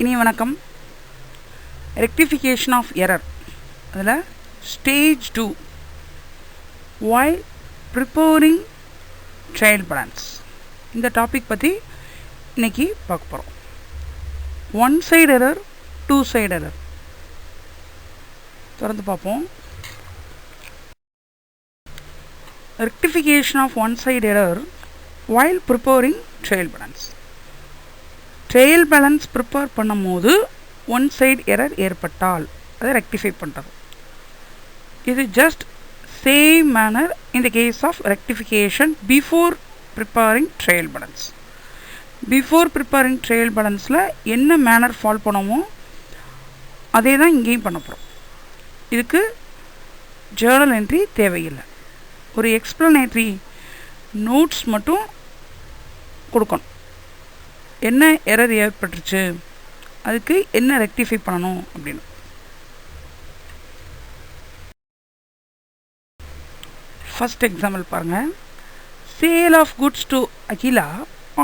இனி வணக்கம். Rectification of error, அதில் stage 2 while preparing trial balance இந்த டாபிக் பற்றி இன்றைக்கி பார்க்க போகிறோம். One side error, two side error தொடர்ந்து பார்ப்போம். Rectification of one side error while preparing trial balance. Trial balance prepare பண்ணும் போது ஒன் சைடு எரர் ஏற்பட்டால் அதை ரெக்டிஃபை பண்ணுறது. இது just same manner in the case of rectification before preparing trial balance. Before preparing trial பேலன்ஸில் என்ன manner follow பண்ணுமோ அதே தான் இங்கேயும் பண்ண போகிறோம். இதுக்கு ஜேர்னல் என்ட்ரி தேவையில்லை, ஒரு எக்ஸ்ப்ளனேட்ரி நோட்ஸ் மட்டும் கொடுக்கணும். என்ன எரர் ஏற்பட்டுருச்சு, அதுக்கு என்ன ரெக்டிஃபை பண்ணணும் அப்படின்னு. ஃபர்ஸ்ட் எக்ஸாம்பிள் பாருங்கள். Sale of goods to Akila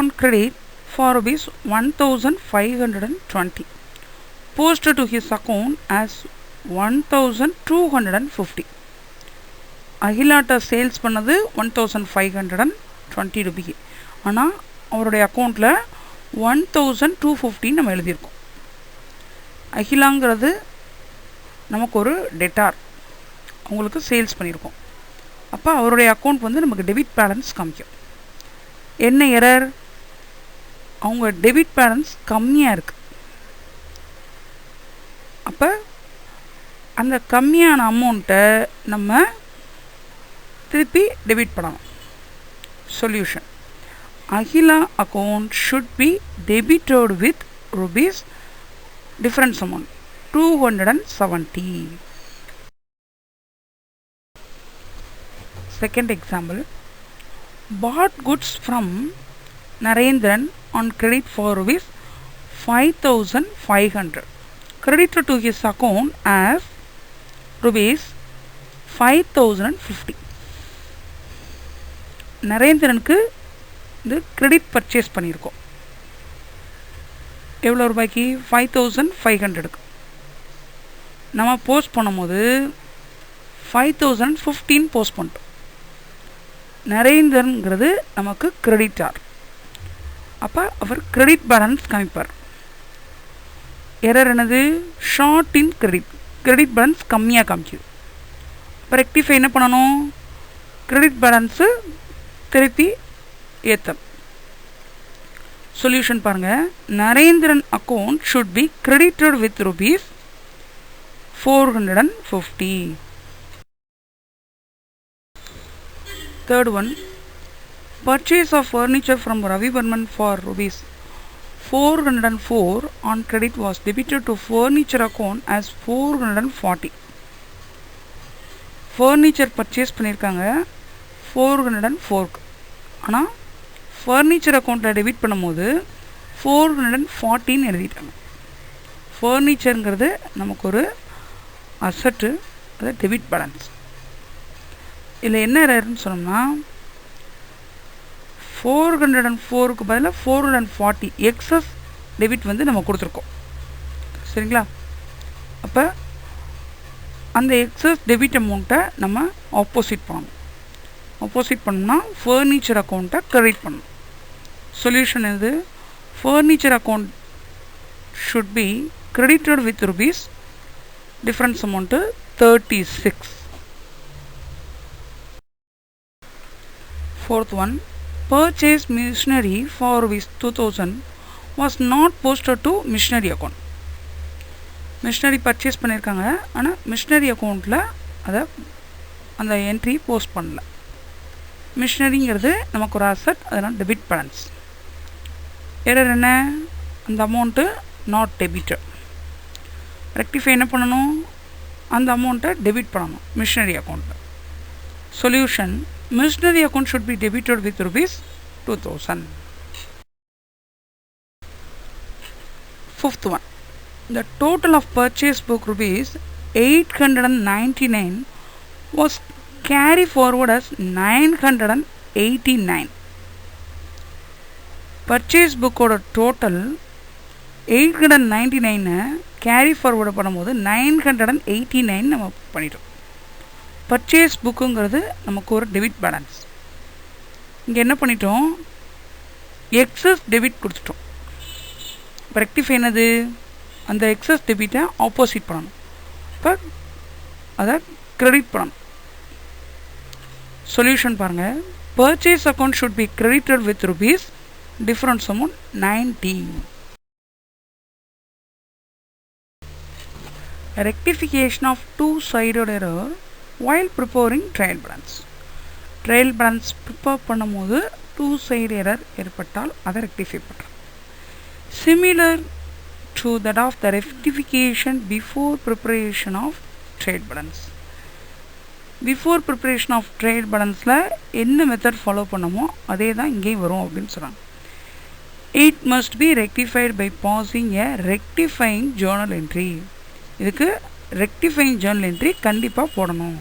on credit for rupees 1520 posted to his account as 1250. அகிலாட்ட சேல்ஸ் பண்ணது 1520 ரூபாய்க்கு, ஆனால் அவருடைய அக்கௌண்ட்டில் 1250 நம்ம எழுதியிருக்கோம். அகிலாங்கிறது நமக்கு ஒரு டெட்டார், அவங்களுக்கு சேல்ஸ் பண்ணியிருக்கோம். அப்போ அவருடைய அக்கௌண்ட் வந்து நமக்கு டெபிட் பேலன்ஸ் காமிக்கும். என்ன எரர், அவங்க டெபிட் பேலன்ஸ் கம்மியாக இருக்குது. அப்போ அந்த கம்மியான அமௌண்ட்டை நம்ம திருப்பி டெபிட் பண்ணணும். Solution: Ahila account should be debited with rupees difference amount 270. Second example, bought goods from Narendran on credit for rupees 5500, credited to his account as rupees 5050. நரேந்திரனுக்கு இது கிரெடிட் பர்ச்சேஸ் பண்ணியிருக்கோம். எவ்வளோ ரூபாய்க்கு? 5500க்கு. நம்ம போஸ்ட் பண்ணும்போது 5015 போஸ்ட் பண்ணிட்டோம். நரேந்திரன்கிறது நமக்கு creditor. அப்போ அவர் credit balance காமிப்பார். Error என்னது? Shot in credit, credit balance கம்மியாக காமிக்குது. இப்போ ரெக்டிஃபை என்ன பண்ணணும்? கிரெடிட் பேலன்ஸு திருப்பி ஏத்தம். சொல்யூஷன் பாருங்கள். Narendran account should B credited with rupees 450. Third one, purchase of furniture from Ravi Burman for rupees 404 on credit was debited to furniture account as 440. furniture purchase பண்ணியிருக்காங்க 404க்கு, ஆனால் ஃபர்னிச்சர் அக்கௌண்ட்டில் debit பண்ணும்போது 440 எழுதிட்டாங்க. ஃபர்னிச்சருங்கிறது நமக்கு ஒரு அசட்டு, அது டெபிட் பேலன்ஸ். இதில் என்ன எரர்னு சொன்னோம்னா 404க்கு பதிலாக 440 எக்ஸஸ் டெபிட் வந்து நம்ம கொடுத்துருக்கோம். சரிங்களா? அப்போ அந்த எக்ஸஸ் டெபிட் அமௌண்ட்டை நம்ம ஆப்போசிட் பண்ணணும். ஆப்போசிட் பண்ணோம்னா ஃபர்னிச்சர் அக்கௌண்ட்டை கிரெடிட் பண்ணணும். சொல்யூஷன் இது: furniture account should B credited with rupees difference amount 36. Fourth one, purchase machinery for rupees 2000 was not posted to machinery account. Machinery purchase பண்ணியிருக்காங்க, ஆனால் மிஷினரி அக்கௌண்ட்டில் அதை அந்த என்ட்ரி போஸ்ட் பண்ணல. மிஷினரிங்கிறது நமக்கு ஒரு அசட், அதனால் டெபிட் பேலன்ஸ். எரர் என்ன? அந்த அமௌண்ட்டு நாட் டெபிட்டட். ரெக்டிஃபை என்ன பண்ணணும்? அந்த அமௌண்ட்டை டெபிட் பண்ணணும் மிஷினரி அக்கௌண்ட்டில். Solution: machinery account should be debited with rupees 2000. Fifth one, the total of purchase book rupees 899 was carry forward as 989. Purchase புக்கோட டோட்டல் 899 கேரி ஃபார்வர்டு பண்ணும்போது 989 நம்ம பண்ணிட்டோம். பர்ச்சேஸ் புக்குங்கிறது நமக்கு ஒரு டெபிட் பேலன்ஸ். இங்கே என்ன பண்ணிட்டோம், எக்ஸஸ் டெபிட் கொடுத்துட்டோம். இப்போ ரெக்டிஃபை என்னது, அந்த எக்ஸஸ் டெபிட்டை ஆப்போசிட் பண்ணணும். இப்போ அதை கிரெடிட் பண்ணணும். சொல்யூஷன் பாருங்கள். Purchase account should B credited with rupees difference amount 90. Rectification of two-sided error while preparing trial balance. Trial balance prepare பண்ணும்போது டூ சைடு எரர் ஏற்பட்டால் அதை ரெக்டிஃபை பண்ணுறோம். Similar to that of the rectification before preparation of trade balance. Before preparation of trade balanceல என்ன method follow பண்ணமோ அதே தான் இங்கேயும் வரும் அப்படின்னு சொல்கிறாங்க. It must be rectified by passing a rectifying journal entry. இதுக்கு ரெக்டிஃபைங் ஜேர்னல் என்ட்ரி கண்டிப்பாக போடணும்.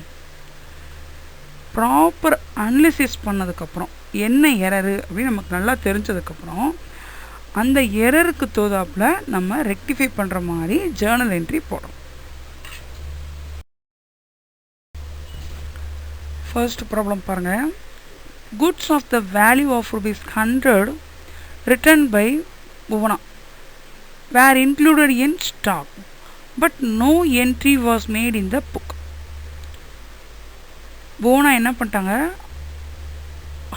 ப்ராப்பர் அனலிசிஸ் பண்ணதுக்கப்புறம் என்ன எரரு அப்படின்னு நமக்கு நல்லா தெரிஞ்சதுக்கப்புறம் அந்த எரருக்கு தோதாப்பில் நம்ம ரெக்டிஃபை பண்ணுற மாதிரி ஜேர்னல் என்ட்ரி போடணும். ஃபர்ஸ்ட் ப்ராப்ளம் பாருங்கள். Goods of the value of ₹100 written by Bhuvana where included in stock but no entry was made in the book. Bhuvana என்ன பண்ணிட்டாங்க,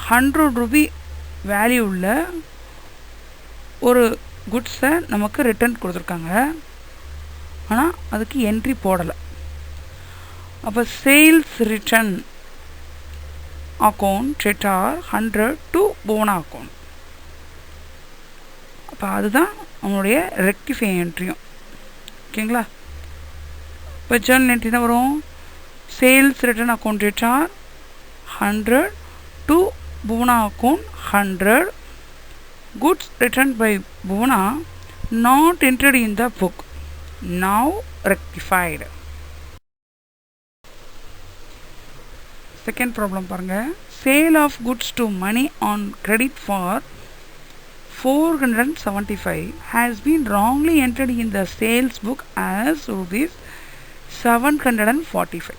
100 ரூபி வேல்யூ உள்ள ஒரு குட்ஸை நமக்கு ரிட்டர்ன் கொடுத்துருக்காங்க. ஆனால் அதுக்கு என்ட்ரி போடலை. அப்போ sales return account debtor 100 to Bhuvana account. அப்போ அதுதான் அவனுடைய ரெக்டிஃபை என்ட்ரியும். ஓகேங்களா. இப்போ ஜேர்னல் என்ட்ரி தான் வரும். Sales return account debtor 100 to Bhuvana account 100. Goods return by Bhuvana not entered in the book, now rectified. Second problem பாருங்கள். Sale of goods to Mani on credit for 475 has been wrongly entered in the sales book as rupees 745.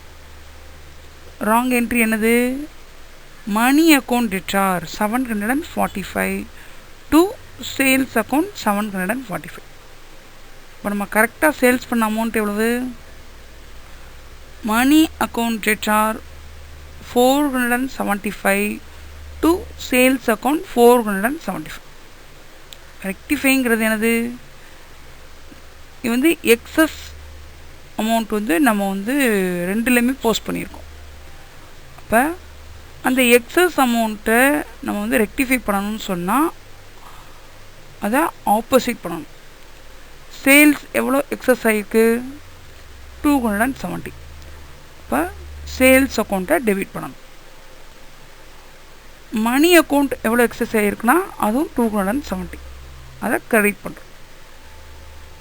Wrong entry என்னது, money account debtor 745 to sales account 745. இப்போ நம்ம கரெக்டாக sales பண்ண amount எவ்வளவு, Mani account debtor 475 to sales account 475. ரெக்டிஃபைங்கிறது என்னது, இது வந்து எக்ஸஸ் அமௌண்ட் வந்து நம்ம வந்து ரெண்டுலேயுமே போஸ்ட் பண்ணியிருக்கோம். அப்போ அந்த எக்ஸஸ் அமௌண்ட்டை நம்ம வந்து ரெக்டிஃபை பண்ணணும்னு சொன்னால் அதை ஆப்போசிட் பண்ணணும். சேல்ஸ் எவ்வளோ எக்ஸஸ் ஆகிருக்கு, 270. இப்போ சேல்ஸ் அக்கௌண்ட்டை டெபிட் பண்ணணும். மணி அக்கௌண்ட் எவ்வளோ எக்ஸஸ் ஆகிருக்குன்னா அதுவும் 270, அதை கிரெடிட் பண்ணுறோம்.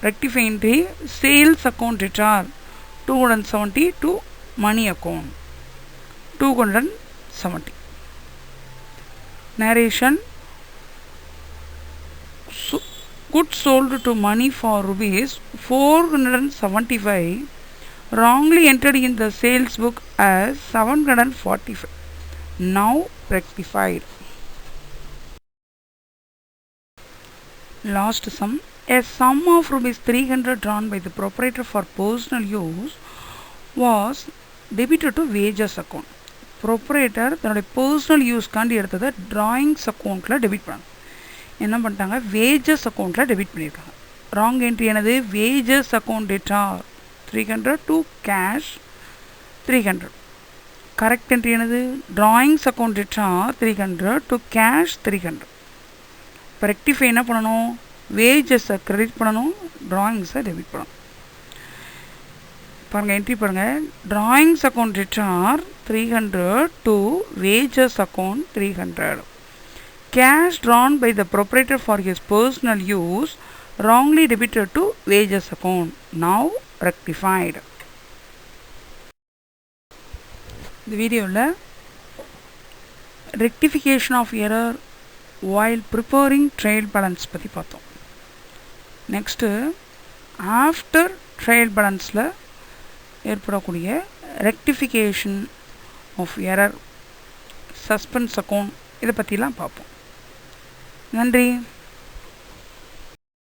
Rectify entry sales account debtor 270 to Mani account 270. Narration. Goods sold to money for rupees 475 wrongly entered in the sales book as 745, now rectified. Last sum. A sum of rupees 300 drawn by the proprietor for personal use was debited to wages account. Proprietor தன்னுடைய personal யூஸ்க்காண்டி எடுத்ததை drawings அக்கௌண்ட்டில் debit பண்ணாங்க. என்ன பண்ணிட்டாங்க, wages அக்கௌண்ட்டில் debit பண்ணியிருக்காங்க. Wrong entry என்னது, wages account debtor 300 to cash 300. Correct entry என்னது, drawings account debtor 300 to cash 300. இப்போ ரெக்டிஃபை என்ன பண்ணணும், வேஜஸை கிரெடிட் பண்ணணும், ட்ராயிங்ஸை டெபிட் பண்ணணும். பாருங்கள் என்ட்ரி பாருங்கள். Drawings account debtor 300 to wages account 300. Cash drawn by the proprietor for his personal use wrongly debited to wages account, now rectified. இந்த வீடியோவில் rectification of error while preparing trade balance பற்றி பார்த்தோம். Next after trial பேலன்ஸில் ஏற்படக்கூடிய rectification of error, suspense account, இதை பற்றிலாம் பார்ப்போம். நன்றி.